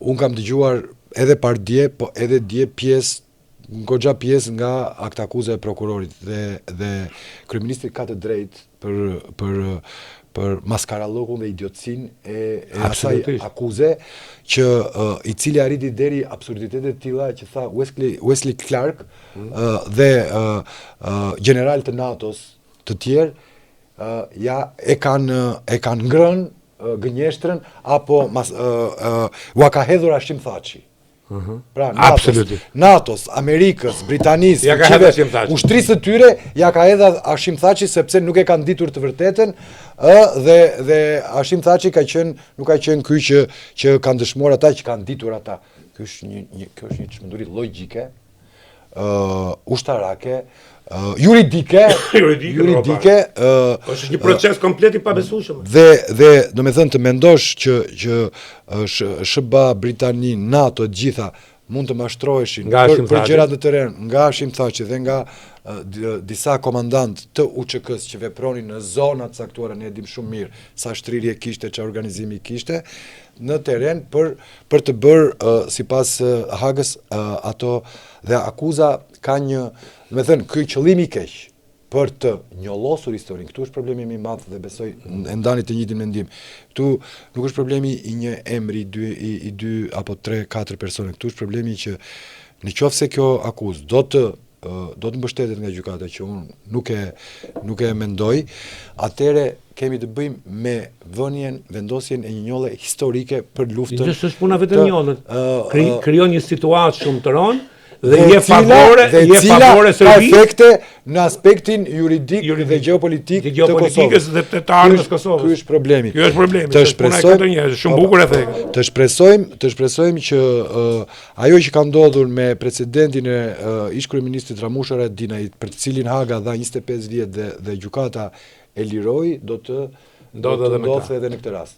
unë kam dëgjuar edhe pardje, po edhe dje goxha pjesë nga akta akuza e prokurorit dhe kryeministri ka të drejtë për maskarallokun dhe idiotësinë e asaj akuze që i cili arriti deri absurditetet të tilla që tha Wesley Clark dhe general të NATO-s të tjerë e kanë ngrënë gënjeshtrën apo ua ka hedhur Hashim Thaçi. Pra NATO-s, Amerikës, Britanisë, ushtrisë të tyre ja ka hedhur Hashim Thaçi sepse nuk e kanë ditur të vërtetën dhe Hashim Thaçi nuk ka qenë ky që kanë dëshmuar ata që kanë ditur ata. Kjo është një çmenduri logjike, ushtarake, juridike. Është një proces komplet i pabesueshëm. Dhe do me thënë të mendosh që SBA, Britani, NATO, gjitha mund të mashtroheshin për gjërat në terren nga Hashim Thaçi dhe nga disa komandant të UÇK-s që vepronin në zona të caktuara, ne e dim shumë mirë sa shtrirje kishte, çfarë organizimi kishte në terren për të bërë sipas Hagës ato dhe akuza ka një, do me thënë, ky qëllimi i keq për të njollosur historinë. Këtu është problemi më i madh dhe besoj e ndani të njëjtin mendim. Këtu nuk është problemi i një emri, i dy apo 3-4 persona. Këtu është problemi që nëse kjo akuzë do të mbështetet nga gjykata, që unë nuk e mendoj, atëre kemi të bëjmë me vendosjen e një njolle historike për luftën. Kjo është puna vetëm njollët. Krijon një situatë shumë të rëndë dhe je favore Serbisë ka efekte në aspektin juridik dhe geopolitik të Kosovës dhe të armës Kosovës. Ky është problemi. Të shpresojmë, shumë bukur efekt. Të shpresojmë që ajo që ka ndodhur me precedentin e ish kryeministit Ramush Haradinaj, për të cilin Haga dha 25 vjet dhe gjykata e liroi, do të ndodhë edhe në këtë rast.